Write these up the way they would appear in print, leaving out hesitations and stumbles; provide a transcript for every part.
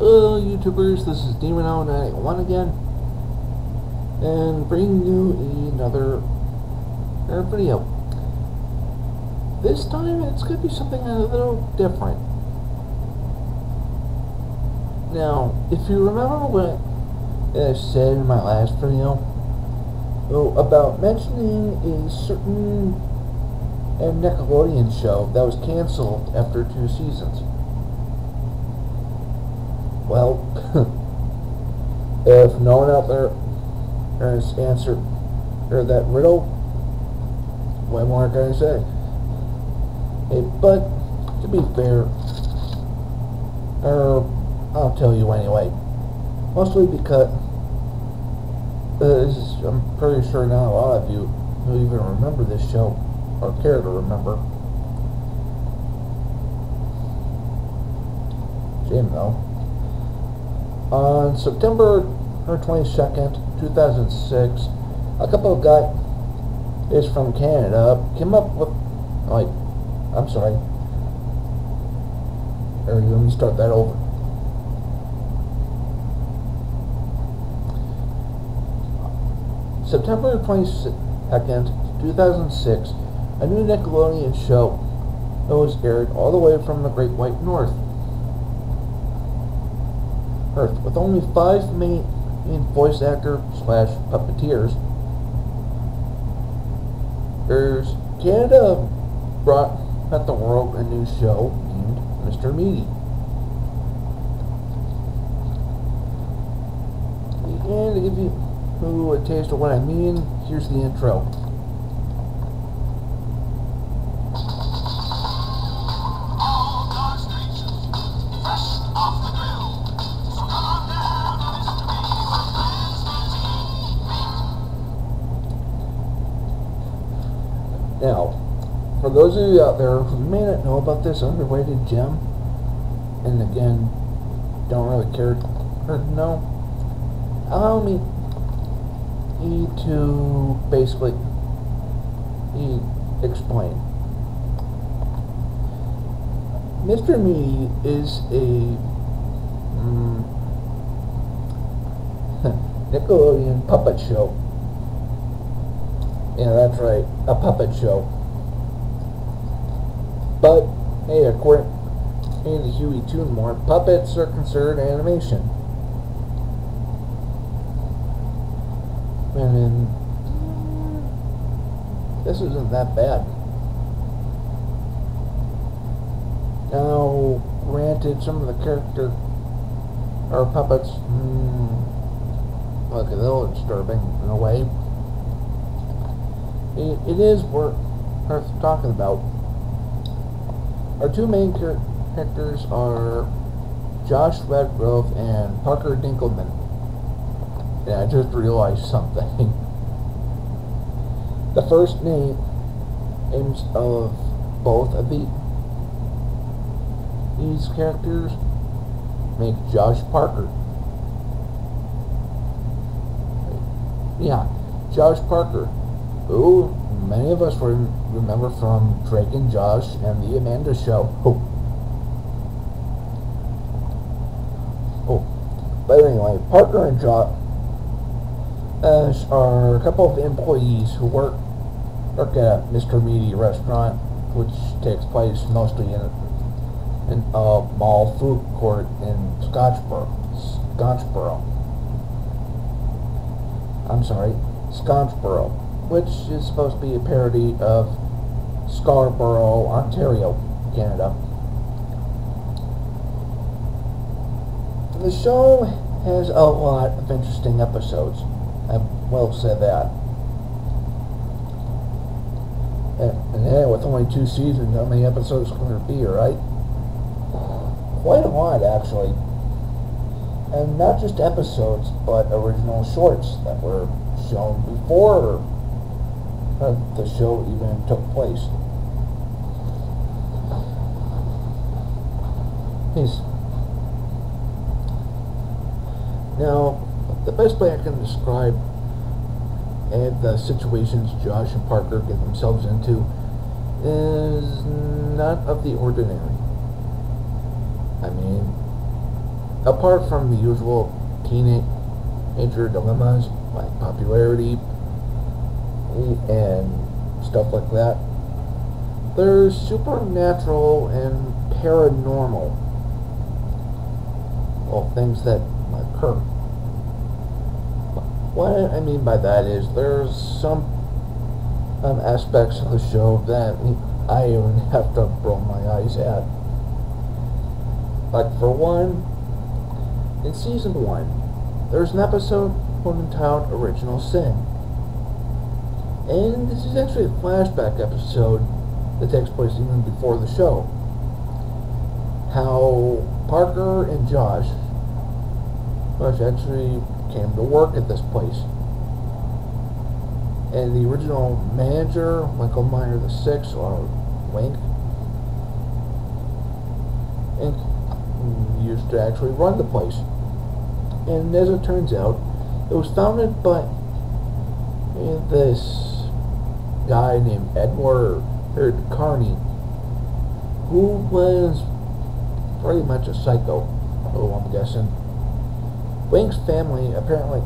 Hello YouTubers, this is Demon0981 again, and bringing you another video. This time it's going to be something a little different. Now, if you remember what I said in my last video about mentioning a certain Nickelodeon show that was cancelled after 2 seasons. Well, if no one out there has answered that riddle, what more can I say? Hey, but to be fair, I'll tell you anyway. Mostly because I'm pretty sure not a lot of you who even remember this show or care to remember. Shame though. On September 22nd, 2006, a couple of guys from Canada came up with, let me start that over. September 22nd, 2006, a new Nickelodeon show that was aired all the way from the Great White North. With only 5 main voice actor / puppeteers. Canada brought at the world a new show named Mr. Meaty. And to give you a taste of what I mean, here's the intro. Now, for those of you out there who may not know about this underrated gem, and again, don't really care to know, allow me to basically explain. Mr. Meaty is a Nickelodeon puppet show. Yeah, that's right, a puppet show. But, hey, according to Huey Toonmore, puppets are considered animation. And this isn't that bad. Now, granted, some of the character or puppets look a little disturbing in a way. It is worth talking about. Our 2 main characters are Josh Redgrove and Parker Dinkelman. Yeah, I just realized something. The first names of both of these characters make Josh Parker. Yeah, Josh Parker, who many of us remember from Drake and Josh and the Amanda Show. But anyway, Parker and Josh are a couple of employees who work at a Mr. Meaty restaurant, which takes place mostly in a mall food court in Scottsboro. Which is supposed to be a parody of Scarborough, Ontario, Canada. The show has a lot of interesting episodes. I will say that. And hey, with only 2 seasons, how many episodes can there be, right? Quite a lot, actually. And not just episodes, but original shorts that were shown before the show even took place. Now, the best way I can describe the situations Josh and Parker get themselves into is not of the ordinary. I mean, apart from the usual teenager dilemmas like popularity and stuff like that, there's supernatural and paranormal, well, things that occur. What I mean by that is there's some aspects of the show that I even have to roll my eyes at. Like, for one, in season 1, there's an episode entitled Original Sin. And this is actually a flashback episode that takes place even before the show. How Parker and Josh actually came to work at this place. And the original manager, Michael Meyer VI, or Wink, used to actually run the place. And as it turns out, it was founded by this guy named Edward Carney, who was pretty much a psycho, I'm guessing. Wink's family, apparently,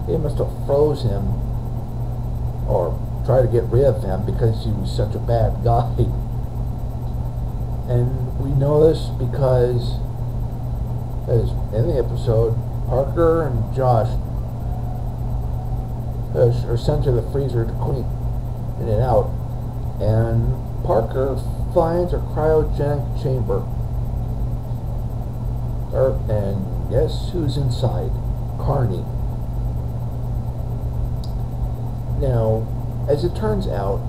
they must have froze him or tried to get rid of him because he was such a bad guy. And we know this because, as in the episode, Parker and Josh are sent to the freezer to clean it out, and Parker finds a cryogenic chamber. And guess who's inside? Carney. Now, as it turns out,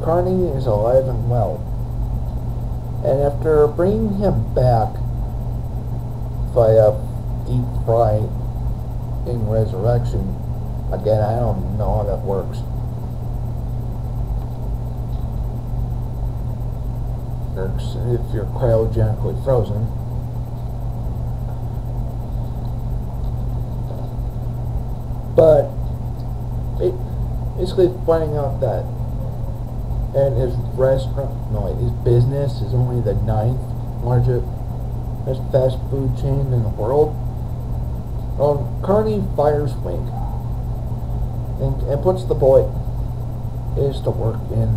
Carney is alive and well. And after bringing him back via deep fry in resurrection, again, I don't know how that works. If you're cryogenically frozen. But basically finding out that and his his business is only the 9th largest fast food chain in the world. Carney fires Wink and puts the boy to work in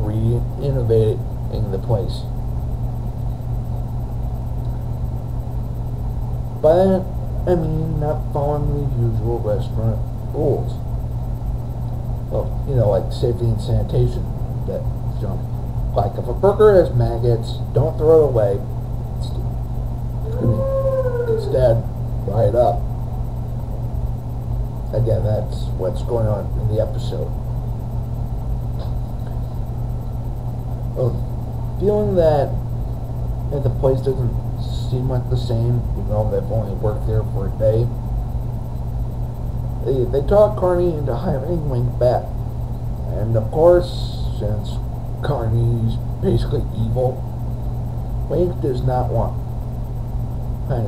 re-innovating the place. By that, I mean not following the usual restaurant rules. Well, like safety and sanitation, that junk. Like, if a burger has maggots, don't throw it away. Instead, fry it up. Again, that's what's going on in the episode. Feeling that the place doesn't seem like the same, even though they've only worked there for a day, they talk Carney into hiring Wink back. And of course, since Carney's basically evil, Wink does not want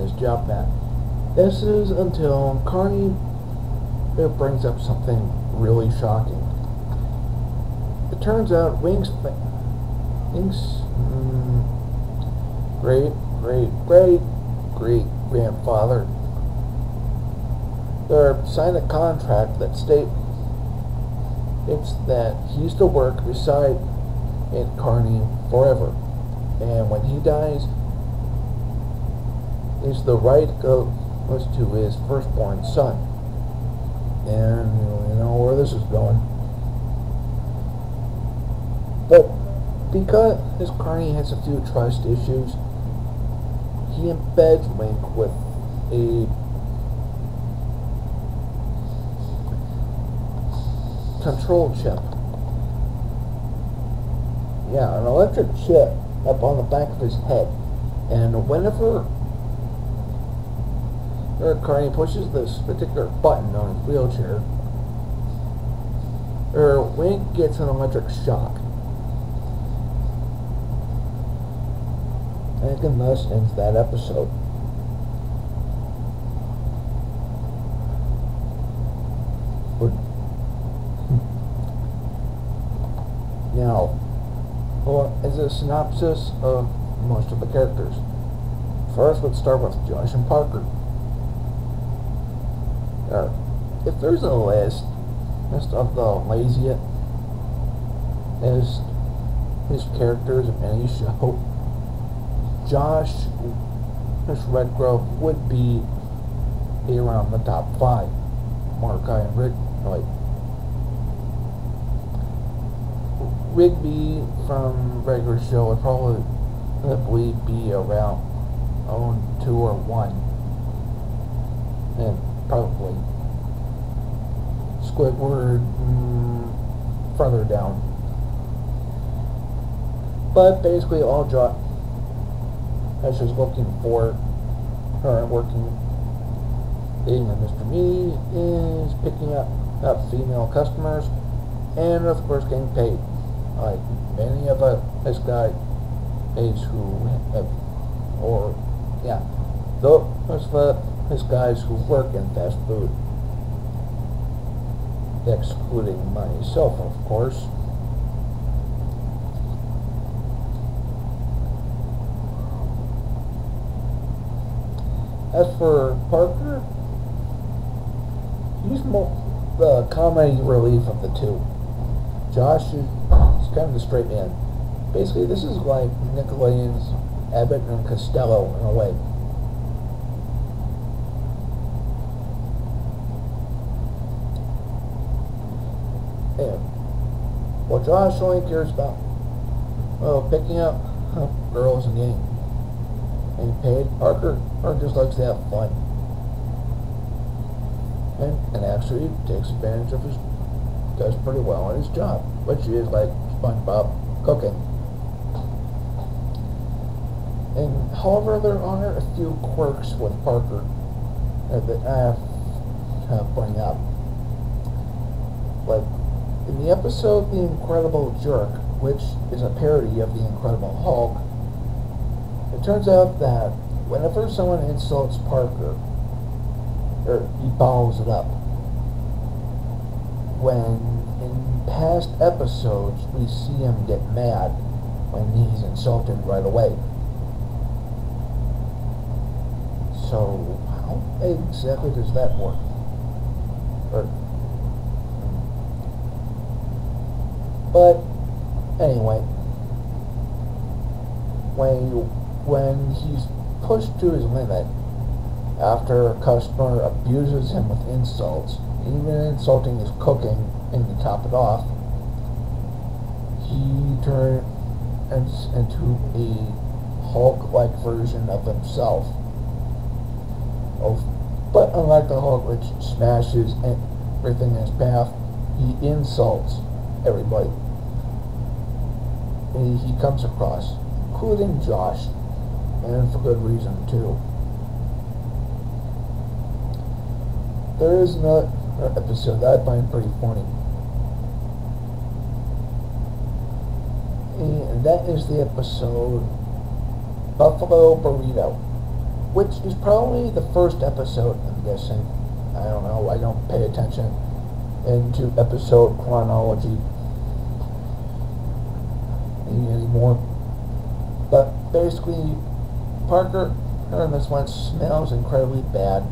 his job back. This is until Carney brings up something really shocking. It turns out Wink's great grandfather signed a contract that states that he used to work beside Carney forever, and when he dies, the right goes to his firstborn son. And you know where this is going. But because Carney has a few trust issues, he embeds Wink with a control chip. Yeah, an electric chip up on the back of his head. And whenever Carney pushes this particular button on his wheelchair, Wink gets an electric shock. And thus ends that episode. Now, is a synopsis of most of the characters. First, let's start with Josh and Parker. If there's a list of the laziest characters of any show, Josh Redgrove would be around the top 5. Mordecai and Rigby from regular show would probably be around 2 or 1, and probably Squidward further down. But basically, all Josh is looking for her working dating with Mr. Meaty is picking up female customers and of course getting paid. Like many of this guys those guys who work in fast food, excluding myself, of course. As for Parker, he's more the comedy relief of the two. Josh is kind of the straight man. Basically, this is like Nickelodeon's Abbott and Costello in a way. And well, Josh only cares about picking up girls and getting paid. Parker just likes to have fun. And actually takes advantage of does pretty well at his job, which is like SpongeBob cooking. And however, there are a few quirks with Parker that I have to bring up. Like in the episode The Incredible Jerk, which is a parody of The Incredible Hulk, it turns out that whenever someone insults Parker, he follows it up. When in past episodes we see him get mad when he's insulted right away. So how exactly does that work? But anyway, when he's pushed to his limit, after a customer abuses him with insults, even insulting his cooking, and to top it off, he turns into a Hulk-like version of himself. But unlike the Hulk, which smashes everything in his path, he insults everybody. And he comes across, including Josh, and for good reason too. There is another episode that I find pretty funny, and that is the episode Buffalo Burrito, which is probably the first episode, I'm guessing. I don't know, I don't pay attention into episode chronology anymore. But basically, Parker in this one smells incredibly bad.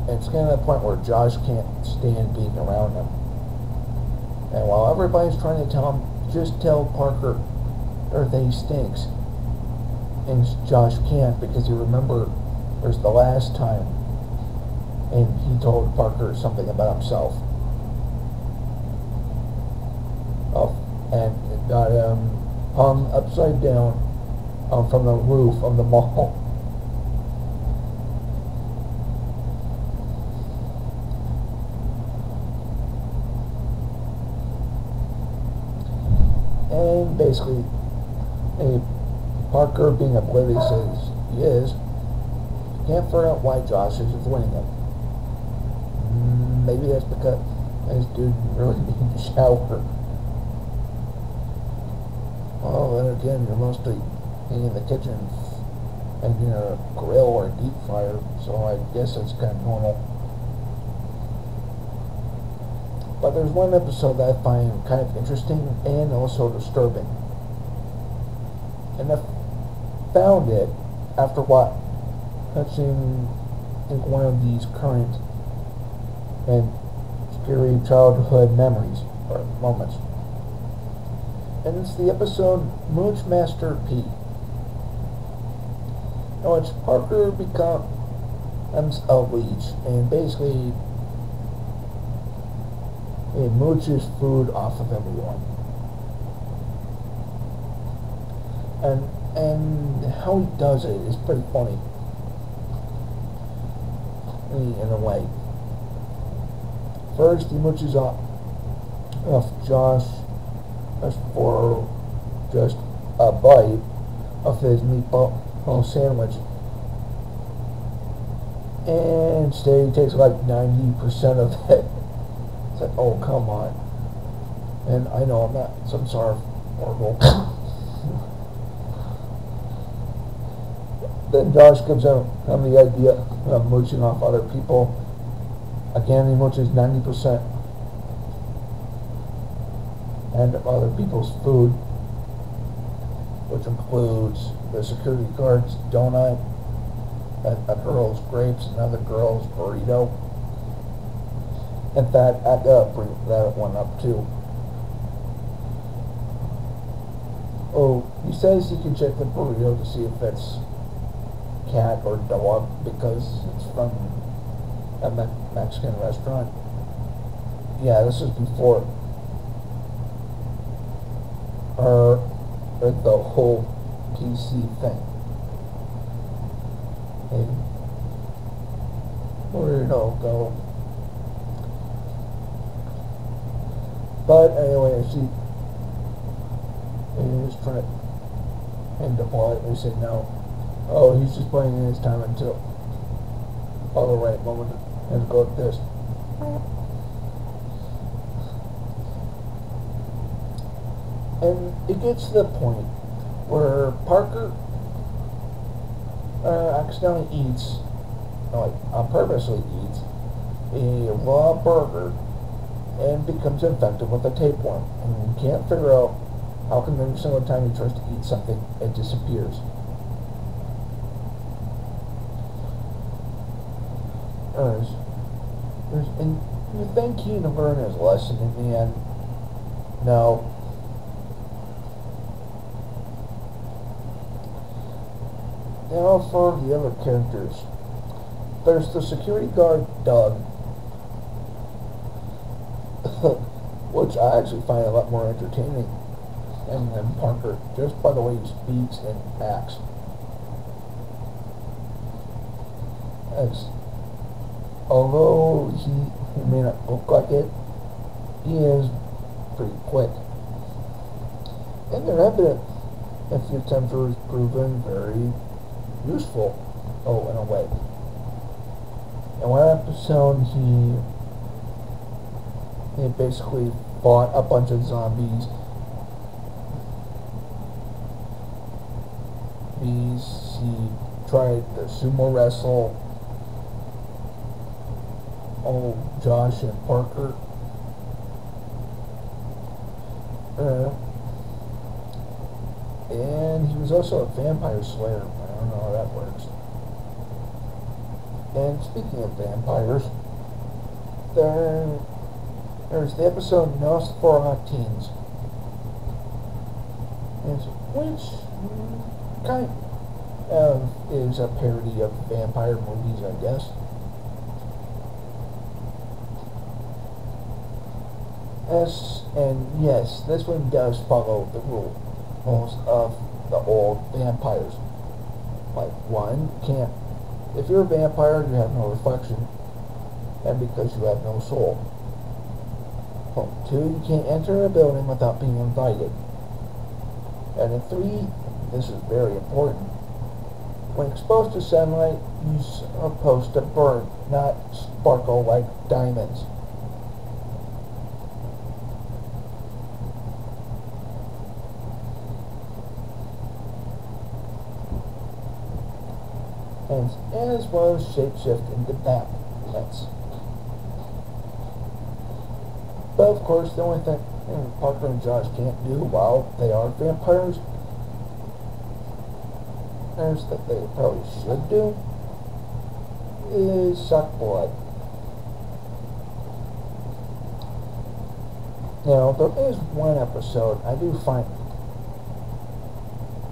It's getting to the point where Josh can't stand being around him. And while everybody's trying to tell him, just tell Parker that he stinks, and Josh can't because you remember there's the last time and he told Parker something about himself. And it got him hung upside down from the roof of the mall. And basically, Parker, being oblivious as he is, can't figure out why Josh is avoiding him. Maybe that's because this dude really needs to shower. Well, then again, you're mostly in the kitchen and in a grill or a deep fryer, so I guess that's kind of normal. But there's one episode that I find kind of interesting and also disturbing. And I found it after what? Touching, I think, one of these current and scary childhood memories or moments. And it's the episode Mooch Master P. Now it's Parker becomes a leech and basically he mooches food off of everyone. And how he does it is pretty funny. In a way. First he mooches off Josh just for just a bite of his meatball sandwich. And instead he takes like 90% of it. It's like, oh, come on. And I know I'm not some sort of horrible. Then Josh gives him the idea of mooching off other people. Again, he mooches 90% and of other people's food, which includes the security guard's donut, a girl's grapes, another girl's burrito. In fact, I gotta bring that one up too. Oh, he says he can check the burrito to see if it's cat or dog because it's from a Mexican restaurant. Yeah, this is before the whole PC thing. And where did it all go? But anyway, she is trying to end the plot. They said no. Oh, he's just playing in his time until all the right moment and go with this. And it gets to the point where Parker accidentally eats, purposely eats, a raw burger and becomes infected with a tapeworm. And you can't figure out how come every single time he tries to eat something, it disappears. And you think he'd learn his lesson in the end? No. Now for the other characters. There's the security guard, Doug, which I actually find a lot more entertaining than Parker, just by the way he speaks and acts. Although he may not look like it, he is pretty quick. And they're evident a few times where he's proven very useful, in a way. In one episode, he basically fought a bunch of zombies. He tried to sumo wrestle Josh and Parker. And he was also a vampire slayer. I don't know how that works. And speaking of vampires, there's the episode Nosferatu, which kind of is a parody of vampire movies, I guess. And yes, this one does follow the rules of the old vampires. Like, one, if you're a vampire, you have no reflection, and because you have no soul. Two, you can't enter a building without being invited. And then three, this is very important, when exposed to sunlight, you're supposed to burn, not sparkle like diamonds. And as well as shapeshift into bats. But of course, the only thing Parker and Josh can't do while they are vampires partners that they probably should do is suck blood. You know, there is one episode I do find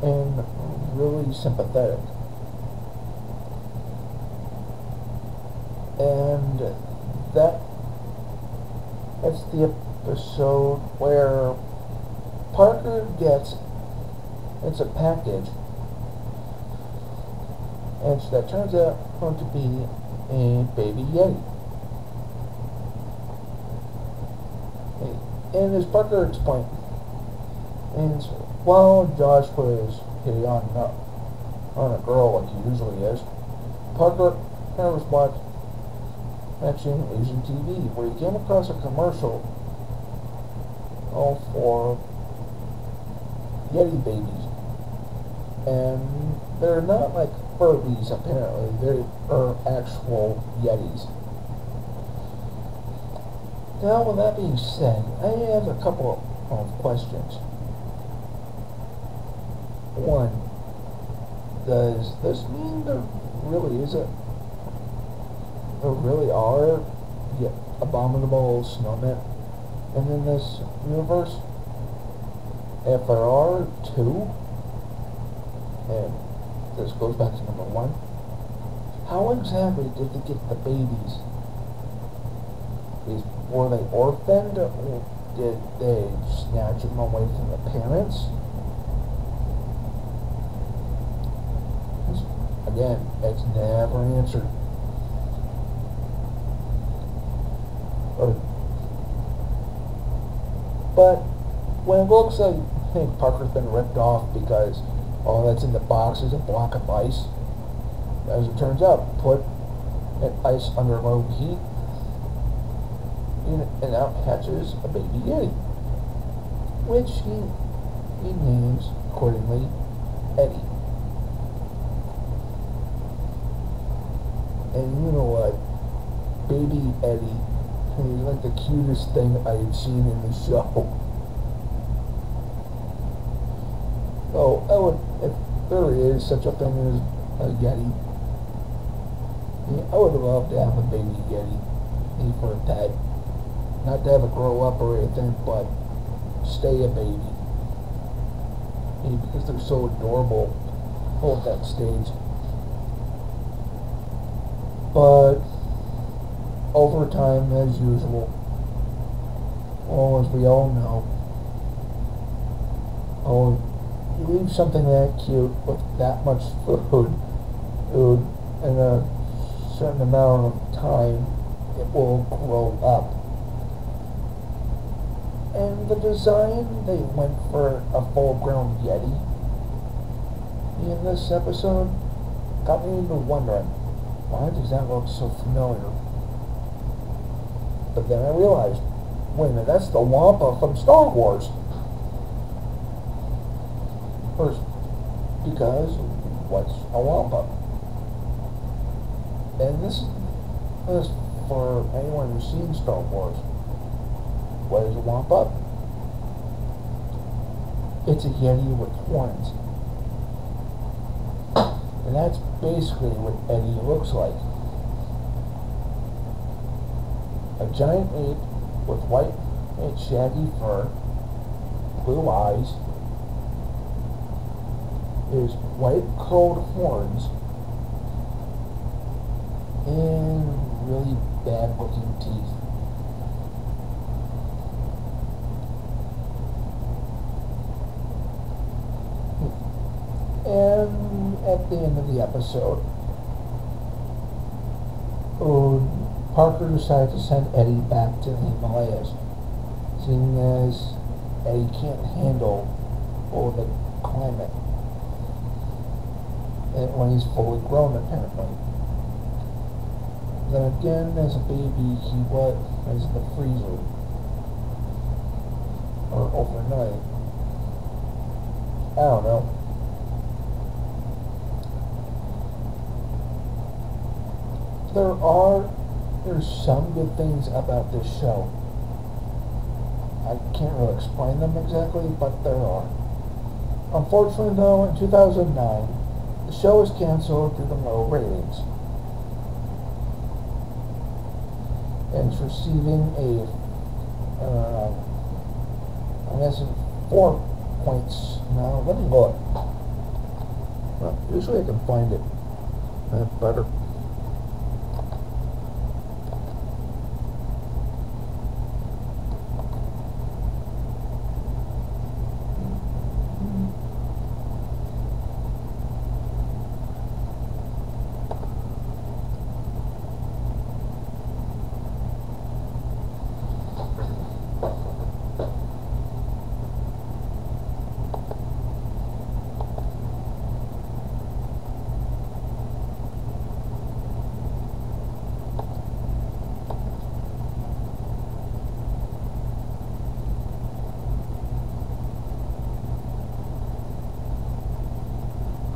and really sympathetic. And that's the episode where Parker gets, it's a package, and that turns out going to be a baby Yeti. And as Parker explained, and while Josh was hitting on a girl like he usually is, Parker was watching Asian TV, where he came across a commercial for Yeti babies. And they're not like Furbies, apparently. They are actual Yetis. Now, with that being said, I have a couple of questions. One, does this mean there really are abominable snowmen in this universe? If there are two, and this goes back to number one, how exactly did they get the babies? Were they orphaned, or did they snatch them away from the parents? Again, it's never answered. But when it looks like Parker's been ripped off because all that's in the box is a block of ice, as it turns out, put ice under low heat, and out hatches a baby Yeti, which he names accordingly Eddie. And you know what, baby Eddie is like the cutest thing I had seen in the show. So if there is such a thing as a Yeti, I would love to have a baby Yeti for a pet. Not to have it grow up or anything, but stay a baby. Because they're so adorable at that stage. But over time, as usual, as we all know, you leave something that cute with that much food in a certain amount of time, it will grow up. And the design, they went for a full-grown Yeti in this episode, got me into wondering, why does that look so familiar? But then I realized, wait a minute, that's the Wampa from Star Wars. First, because what's a Wampa? And this is for anyone who's seen Star Wars. What is a Wampa? It's a Yeti with horns. And that's basically what Eddie looks like. A giant ape with white and shaggy fur, blue eyes, his white curled horns, and really bad looking teeth. And at the end of the episode, Parker decided to send Eddie back to the Himalayas, seeing as Eddie can't handle the climate when he's fully grown, apparently. Then again, as a baby, he was in the freezer, or overnight. I don't know. There's some good things about this show. I can't really explain them exactly, but there are. Unfortunately, though, in 2009, the The show is canceled due to low ratings. And it's receiving a, I guess, 4 points. Now, let me look. Well, usually I can find it better.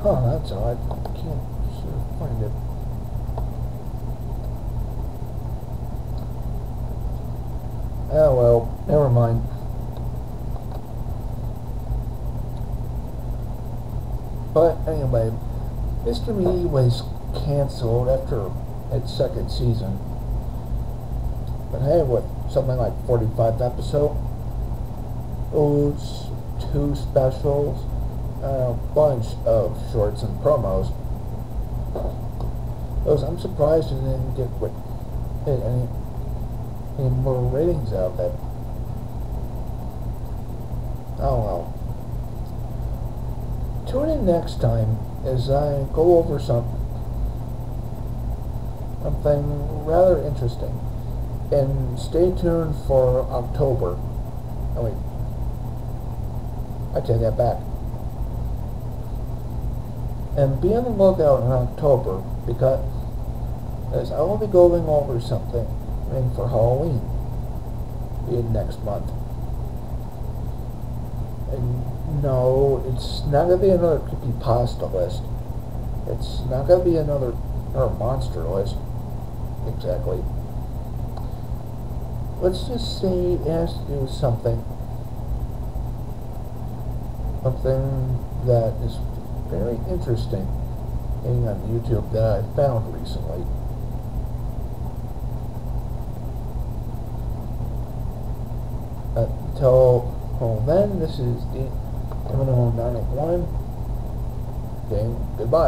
Oh, that's odd. I can't sort of find it. Oh well, never mind. But anyway, Mr. Meaty was canceled after its second season. But hey, what, something like 45 episodes? 2 specials, a bunch of shorts and promos. I'm surprised it didn't get any more ratings out of it. Oh well. Tune in next time as I go over something rather interesting. And stay tuned for October. Oh wait, I take that back. And be on the lookout in October because I will be going over something for Halloween in next month. And no, it's not going to be another creepypasta list. It's not going to be another monster list. Exactly. Let's just say it has to do something that is very interesting on YouTube that I found recently. Until then, this is the M981. Okay, goodbye.